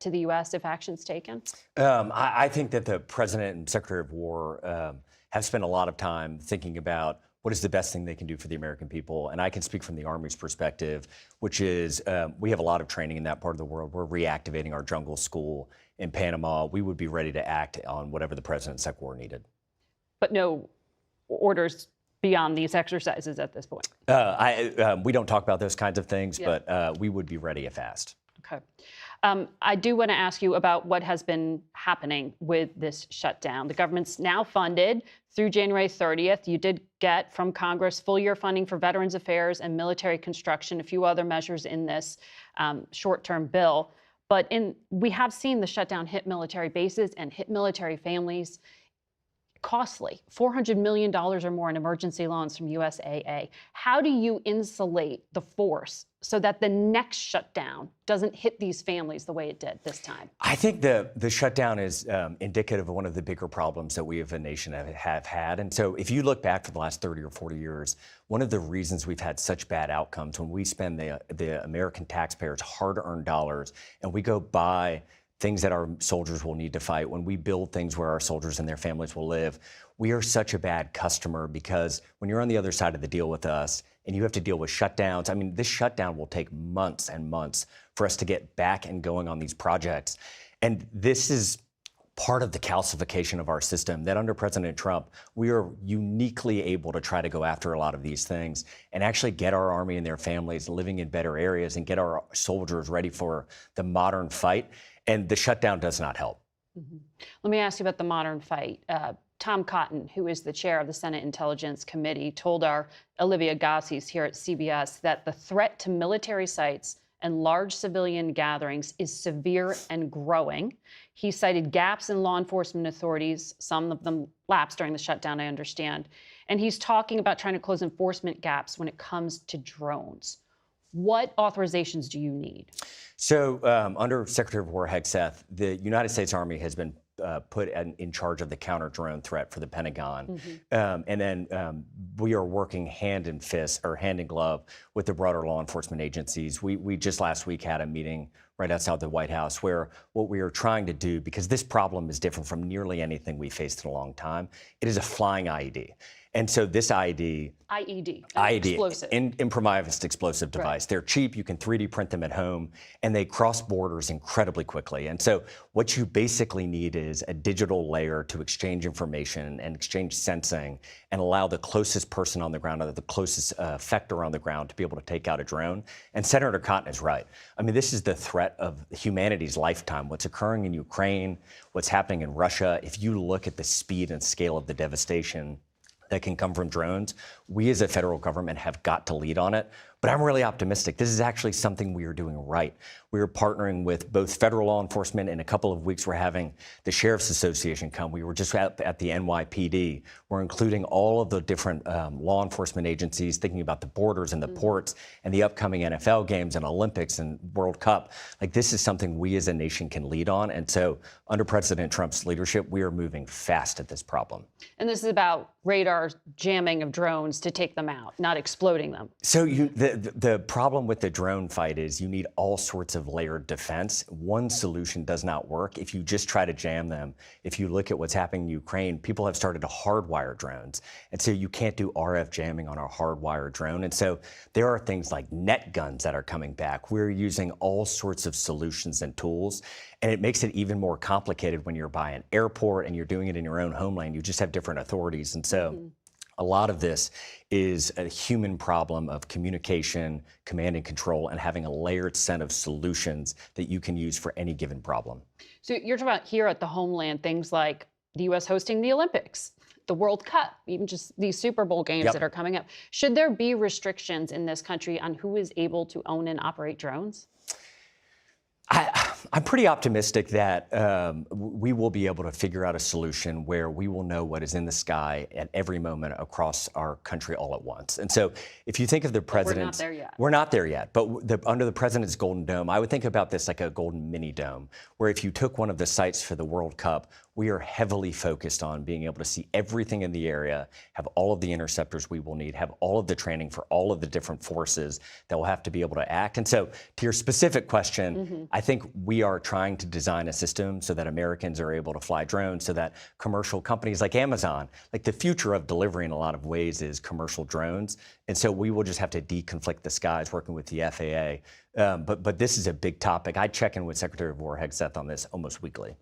to the U.S. if action's taken? I think that the President and Secretary of War have spent a lot of time thinking about what is the best thing they can do for the American people. And I can speak from the Army's perspective, which is we have a lot of training in that part of the world. We're reactivating our jungle school in Panama. We would be ready to act on whatever the President and Secretary of War needed. But no orders beyond these exercises at this point? We don't talk about those kinds of things, but we would be ready if asked. Okay. I do want to ask you about what has been happening with this shutdown. The government's now funded through January 30th. You did get from Congress full year funding for Veterans Affairs and military construction, a few other measures in this short-term bill. But we have seen the shutdown hit military bases and hit military families costly, $400 million or more in emergency loans from USAA. How do you insulate the force so that the next shutdown doesn't hit these families the way it did this time? I think the shutdown is indicative of one of the bigger problems that we as a nation have had. And so if you look back for the last 30 or 40 years, one of the reasons we've had such bad outcomes when we spend the American taxpayers' hard-earned dollars and we go buy things that our soldiers will need to fight, when we build things where our soldiers and their families will live, we are such a bad customer because when you're on the other side of the deal with us and you have to deal with shutdowns, I mean, this shutdown will take months and months for us to get back and going on these projects. And this is part of the calcification of our system, that under President Trump, we are uniquely able to try to go after a lot of these things and actually get our Army and their families living in better areas and get our soldiers ready for the modern fight. And the shutdown does not help. Mm-hmm. Let me ask you about the modern fight. Tom Cotton, who is the chair of the Senate Intelligence Committee, told our Olivia Gazis here at CBS that the threat to military sites and large civilian gatherings is severe and growing. He cited gaps in law enforcement authorities, some of them lapsed during the shutdown, I understand. And he's talking about trying to close enforcement gaps when it comes to drones. What authorizations do you need? So under Secretary of War Hegseth, the United States Army has been put in charge of the counter-drone threat for the Pentagon. Mm-hmm. And then we are working hand in glove with the broader law enforcement agencies. We just last week had a meeting right outside the White House where what we are trying to do, because this problem is different from nearly anything we faced in a long time, it is a flying IED. And so this IED, explosive. Improvised explosive device. Right. They're cheap. You can 3D print them at home, and they cross borders incredibly quickly. And so what you basically need is a digital layer to exchange information and exchange sensing and allow the closest person on the ground or the closest effector on the ground to be able to take out a drone. And Senator Cotton is right. I mean, this is the threat of humanity's lifetime. What's occurring in Ukraine, what's happening in Russia, if you look at the speed and scale of the devastation that can come from drones, we as a federal government have got to lead on it. But I'm really optimistic. This is actually something we are doing right. We are partnering with both federal law enforcement. In a couple of weeks, we're having the Sheriff's Association come. We were just at the NYPD. We're including all of the different law enforcement agencies, thinking about the borders and the ports and the upcoming NFL games and Olympics and World Cup. Like, this is something we as a nation can lead on. And so under President Trump's leadership, we are moving fast at this problem. And this is about radar jamming of drones to take them out, not exploding them. So the problem with the drone fight is you need all sorts of layered defense. One solution does not work if you just try to jam them. If you look at what's happening in Ukraine, people have started to hardwire drones. And so you can't do RF jamming on a hardwired drone. And so there are things like net guns that are coming back. We're using all sorts of solutions and tools. And it makes it even more complicated when you're by an airport and you're doing it in your own homeland. You just have different authorities. And so a lot of this is a human problem of communication, command and control, and having a layered set of solutions that you can use for any given problem. So you're talking about here at the homeland, things like the U.S. hosting the Olympics, the World Cup, even just these Super Bowl games that are coming up. Should there be restrictions in this country on who is able to own and operate drones? I'm pretty optimistic that we will be able to figure out a solution where we will know what is in the sky at every moment across our country all at once. And so if you think of the president's... We're not there yet. We're not there yet. But under the president's Golden Dome, I would think about this like a golden mini dome, where if you took one of the sites for the World Cup, we are heavily focused on being able to see everything in the area, have all of the interceptors we will need, have all of the training for all of the different forces that will have to be able to act. And so to your specific question, I think we are trying to design a system so that Americans are able to fly drones, so that commercial companies like Amazon, like the future of delivery in a lot of ways is commercial drones. And so we will just have to deconflict the skies working with the FAA. But this is a big topic. I check in with Secretary of War Hegseth on this almost weekly.